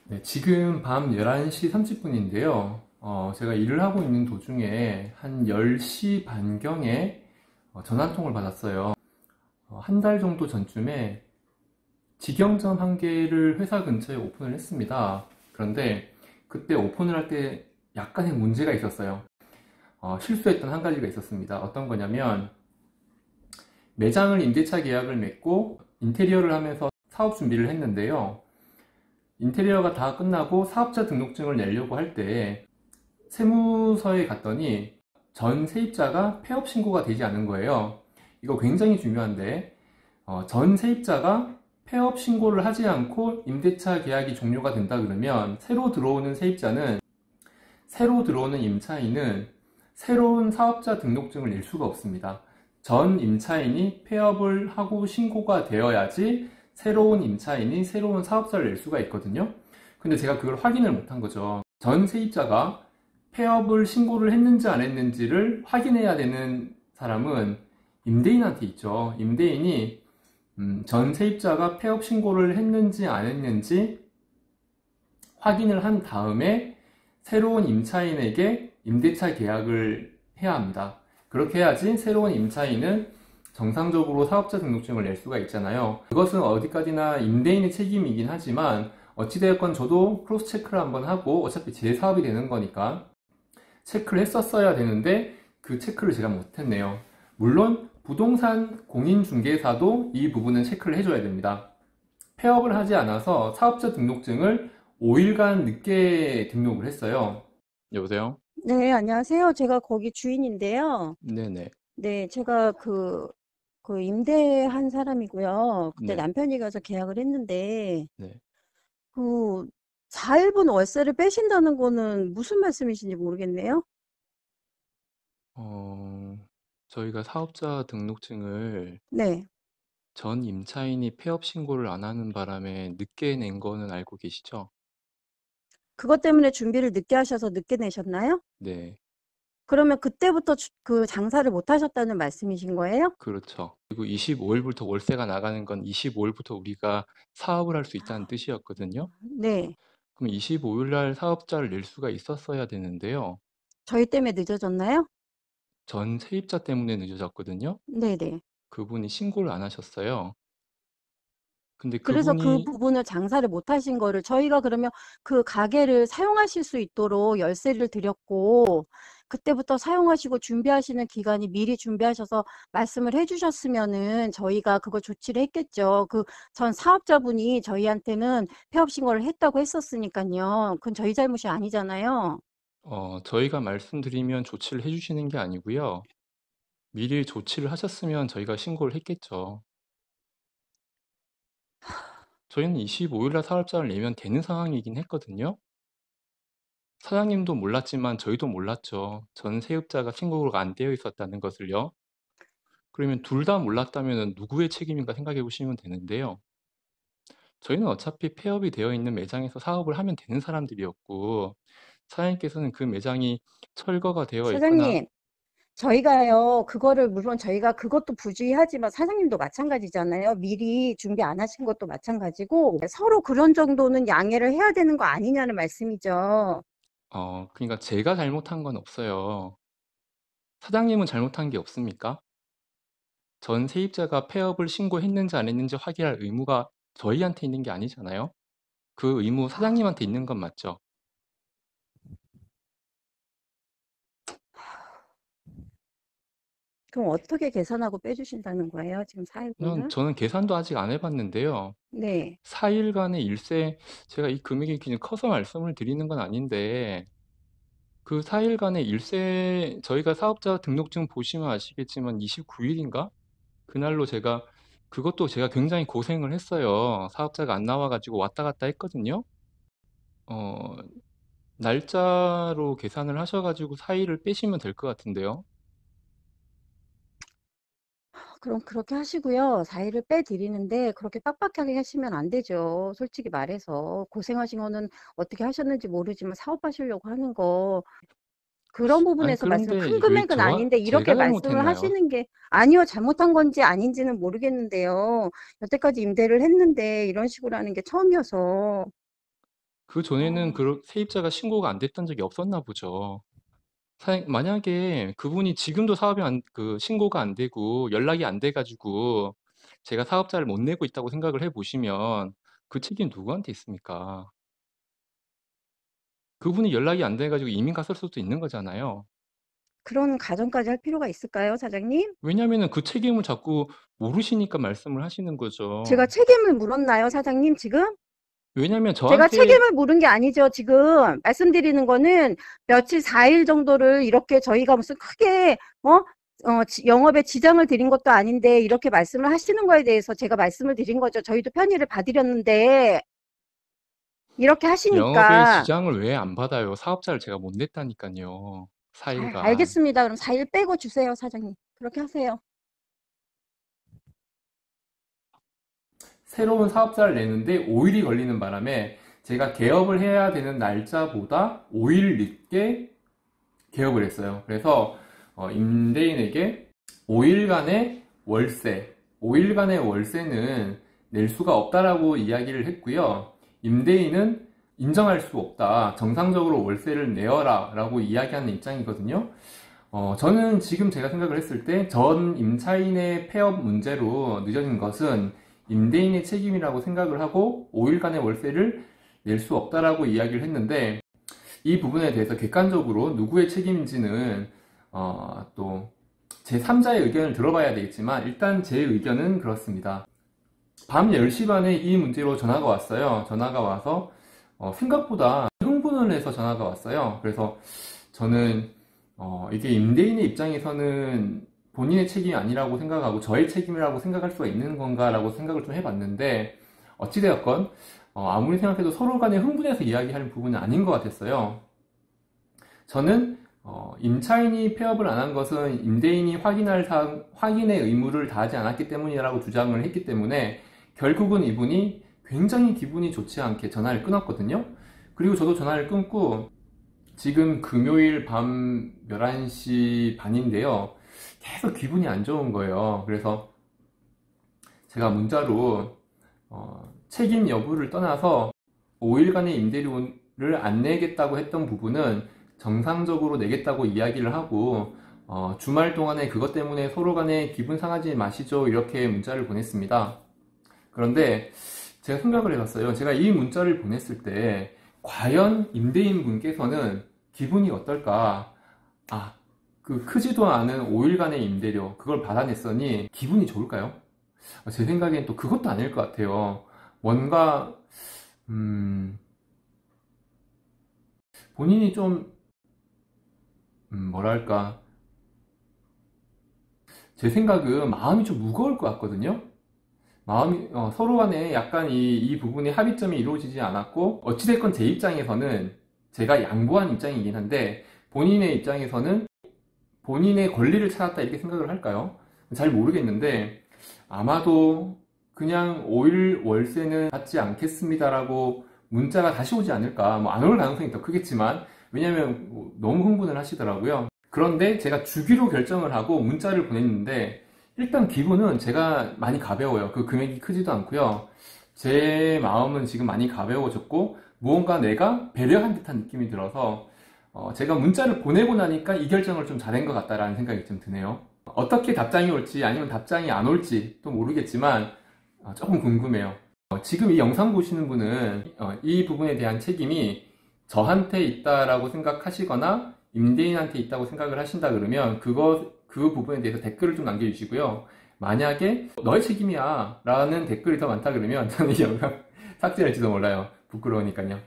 네, 지금 밤 11시 30분인데요. 제가 일을 하고 있는 도중에 한 10시 반경에 전화 한 통을 받았어요. 한 달 정도 전쯤에 직영점 한 개를 회사 근처에 오픈을 했습니다. 그런데 그때 오픈을 할 때 약간의 문제가 있었어요. 실수했던 한 가지가 있었습니다. 어떤 거냐면 매장을 임대차 계약을 맺고 인테리어를 하면서 사업 준비를 했는데요. 인테리어가 다 끝나고 사업자 등록증을 내려고 할 때 세무서에 갔더니 전 세입자가 폐업 신고가 되지 않은 거예요. 이거 굉장히 중요한데 전 세입자가 폐업 신고를 하지 않고 임대차 계약이 종료가 된다 그러면 새로 들어오는 임차인은 새로운 사업자 등록증을 낼 수가 없습니다. 전 임차인이 폐업을 하고 신고가 되어야지 새로운 임차인이 새로운 사업자를 낼 수가 있거든요. 근데 제가 그걸 확인을 못한 거죠. 전 세입자가 폐업을 신고를 했는지 안 했는지를 확인해야 되는 사람은 임대인한테 있죠. 임대인이 전 세입자가 폐업 신고를 했는지 안 했는지 확인을 한 다음에 새로운 임차인에게 임대차 계약을 해야 합니다. 그렇게 해야지 새로운 임차인은 정상적으로 사업자 등록증을 낼 수가 있잖아요. 그것은 어디까지나 임대인의 책임이긴 하지만 어찌되었건 저도 크로스 체크를 한번 하고 어차피 제 사업이 되는 거니까 체크를 했었어야 되는데 그 체크를 제가 못했네요. 물론 부동산 공인중개사도 이 부분은 체크를 해줘야 됩니다. 폐업을 하지 않아서 사업자 등록증을 5일간 늦게 등록을 했어요. 여보세요? 네, 안녕하세요. 제가 거기 주인인데요. 네네. 네, 제가 그 임대한 사람이고요. 그때 네. 남편이 가서 계약을 했는데, 네. 그 4일분 월세를 빼신다는 거는 무슨 말씀이신지 모르겠네요. 어, 저희가 사업자 등록증을 네. 전 임차인이 폐업 신고를 안 하는 바람에 늦게 낸 거는 알고 계시죠? 그것 때문에 준비를 늦게 하셔서 늦게 내셨나요? 네. 그러면 그때부터 그 장사를 못 하셨다는 말씀이신 거예요? 그렇죠. 그리고 25일부터 월세가 나가는 건 25일부터 우리가 사업을 할 수 있다는 뜻이었거든요. 네. 그럼 25일 날 사업자를 낼 수가 있었어야 되는데요. 저희 때문에 늦어졌나요? 전 세입자 때문에 늦어졌거든요. 네네. 그분이 신고를 안 하셨어요. 근데 그래서 그 그분이 부분을 장사를 못 하신 거를 저희가 그러면 그 가게를 사용하실 수 있도록 열쇠를 드렸고, 그때부터 사용하시고 준비하시는 기간이 미리 준비하셔서 말씀을 해주셨으면은 저희가 그거 조치를 했겠죠. 그 전 사업자분이 저희한테는 폐업 신고를 했다고 했었으니까요. 그건 저희 잘못이 아니잖아요. 저희가 말씀드리면 조치를 해주시는 게 아니고요. 미리 조치를 하셨으면 저희가 신고를 했겠죠. 저희는 25일 날 사업자를 내면 되는 상황이긴 했거든요. 사장님도 몰랐지만 저희도 몰랐죠. 전 세입자가 신고가 안 되어 있었다는 것을요. 그러면 둘 다 몰랐다면 누구의 책임인가 생각해 보시면 되는데요. 저희는 어차피 폐업이 되어 있는 매장에서 사업을 하면 되는 사람들이었고, 사장님께서는 그 매장이 철거가 되어 있거나, 사장님, 저희가요, 그거를 물론 저희가 그것도 부주의하지만 사장님도 마찬가지잖아요. 미리 준비 안 하신 것도 마찬가지고 서로 그런 정도는 양해를 해야 되는 거 아니냐는 말씀이죠. 그러니까 제가 잘못한 건 없어요. 사장님은 잘못한 게 없습니까? 전 세입자가 폐업을 신고했는지 안 했는지 확인할 의무가 저희한테 있는 게 아니잖아요. 그 의무 사장님한테 있는 건 맞죠? 그럼 어떻게 계산하고 빼주신다는 거예요? 지금 그냥 4일분을? 저는 계산도 아직 안 해봤는데요. 네. 4일간의 일세, 제가 이 금액이 그냥 커서 말씀을 드리는 건 아닌데, 그 4일간의 일세, 저희가 사업자 등록증 보시면 아시겠지만 29일인가? 그날로 그것도 제가 굉장히 고생을 했어요. 사업자가 안 나와가지고 왔다 갔다 했거든요. 어, 날짜로 계산을 하셔가지고 4일을 빼시면 될 것 같은데요. 그럼 그렇게 하시고요. 4일을 빼드리는데 그렇게 빡빡하게 하시면 안 되죠. 솔직히 말해서. 고생하신 거는 어떻게 하셨는지 모르지만 사업하시려고 하는 거 그런 아니, 부분에서 말씀 큰 그런데 왜 금액은 아닌데 이렇게 제가 말씀을 잘못했나요? 하시는 게 아니요 잘못한 건지 아닌지는 모르겠는데요. 여태까지 임대를 했는데 이런 식으로 하는 게 처음이어서 그 전에는 어, 세입자가 신고가 안 됐던 적이 없었나 보죠. 만약에 그분이 지금도 신고가 안 되고 연락이 안 돼가지고 제가 사업자를 못 내고 있다고 생각을 해보시면 그 책임 누구한테 있습니까? 그분이 연락이 안 돼가지고 이민 갔을 수도 있는 거잖아요. 그런 가정까지 할 필요가 있을까요, 사장님? 왜냐면은 그 책임을 자꾸 모르시니까 말씀을 하시는 제가 거죠. 책임을 물었나요, 사장님, 지금? 왜냐면 제가 저한테 책임을 물은 게 아니죠. 지금 말씀드리는 거는 며칠 4일 정도를 이렇게 저희가 무슨 크게 영업에 지장을 드린 것도 아닌데 이렇게 말씀을 하시는 거에 대해서 제가 말씀을 드린 거죠. 저희도 편의를 봐드렸는데 이렇게 영업에 하시니까 지장을 왜 안 받아요? 사업자를 제가 못 냈다니까요. 4일간. 알겠습니다. 그럼 4일 빼고 주세요, 사장님. 그렇게 하세요. 새로운 사업자를 내는데 5일이 걸리는 바람에 제가 개업을 해야 되는 날짜보다 5일 늦게 개업을 했어요. 그래서 임대인에게 5일간의 5일간의 월세는 낼 수가 없다라고 이야기를 했고요. 임대인은 인정할 수 없다. 정상적으로 월세를 내어라 라고 이야기하는 입장이거든요. 저는 지금 제가 생각을 했을 때 전 임차인의 폐업 문제로 늦어진 것은 임대인의 책임이라고 생각을 하고 5일간의 월세를 낼 수 없다라고 이야기를 했는데 이 부분에 대해서 객관적으로 누구의 책임인지는 또 제3자의 의견을 들어봐야 되겠지만 일단 제 의견은 그렇습니다. 밤 10시 반에 이 문제로 전화가 왔어요. 전화가 와서 생각보다 흥분을 해서 전화가 왔어요. 그래서 저는 이게 임대인의 입장에서는 본인의 책임이 아니라고 생각하고 저의 책임이라고 생각할 수가 있는 건가라고 생각을 좀 해봤는데 어찌되었건 아무리 생각해도 서로 간에 흥분해서 이야기하는 부분은 아닌 것 같았어요. 저는 임차인이 폐업을 안 한 것은 임대인이 확인의 의무를 다하지 않았기 때문이라고 주장을 했기 때문에 결국은 이분이 굉장히 기분이 좋지 않게 전화를 끊었거든요. 그리고 저도 전화를 끊고 지금 금요일 밤 11시 반인데요. 계속 기분이 안 좋은 거예요. 그래서 제가 문자로 책임 여부를 떠나서 5일간의 임대료를 안 내겠다고 했던 부분은 정상적으로 내겠다고 이야기를 하고 주말 동안에 그것 때문에 서로 간에 기분 상하지 마시죠 이렇게 문자를 보냈습니다. 그런데 제가 생각을 해봤어요. 제가 이 문자를 보냈을 때 과연 임대인 분께서는 기분이 어떨까? 그 크지도 않은 5일간의 임대료 그걸 받아냈으니 기분이 좋을까요? 제 생각엔 또 그것도 아닐 것 같아요. 뭔가 본인이 좀 뭐랄까 제 생각은 마음이 좀 무거울 것 같거든요. 마음이 서로 간에 약간 이 부분에 합의점이 이루어지지 않았고 어찌됐건 제 입장에서는 제가 양보한 입장이긴 한데 본인의 입장에서는 본인의 권리를 찾았다 이렇게 생각을 할까요? 잘 모르겠는데 아마도 그냥 5일 월세는 받지 않겠습니다라고 문자가 다시 오지 않을까. 뭐 안 올 가능성이 더 크겠지만 왜냐면 너무 흥분을 하시더라고요. 그런데 제가 주기로 결정을 하고 문자를 보냈는데 일단 기분은 제가 많이 가벼워요. 그 금액이 크지도 않고요. 제 마음은 지금 많이 가벼워졌고 무언가 내가 배려한 듯한 느낌이 들어서 제가 문자를 보내고 나니까 이 결정을 좀 잘한 것 같다라는 생각이 좀 드네요. 어떻게 답장이 올지 아니면 답장이 안 올지 또 모르겠지만 조금 궁금해요. 지금 이 영상 보시는 분은 이 부분에 대한 책임이 저한테 있다라고 생각하시거나 임대인한테 있다고 생각을 하신다 그러면 그 부분에 대해서 댓글을 좀 남겨주시고요. 만약에 너의 책임이야 라는 댓글이 더 많다 그러면 저는 이 영상 삭제할지도 몰라요. 부끄러우니까요.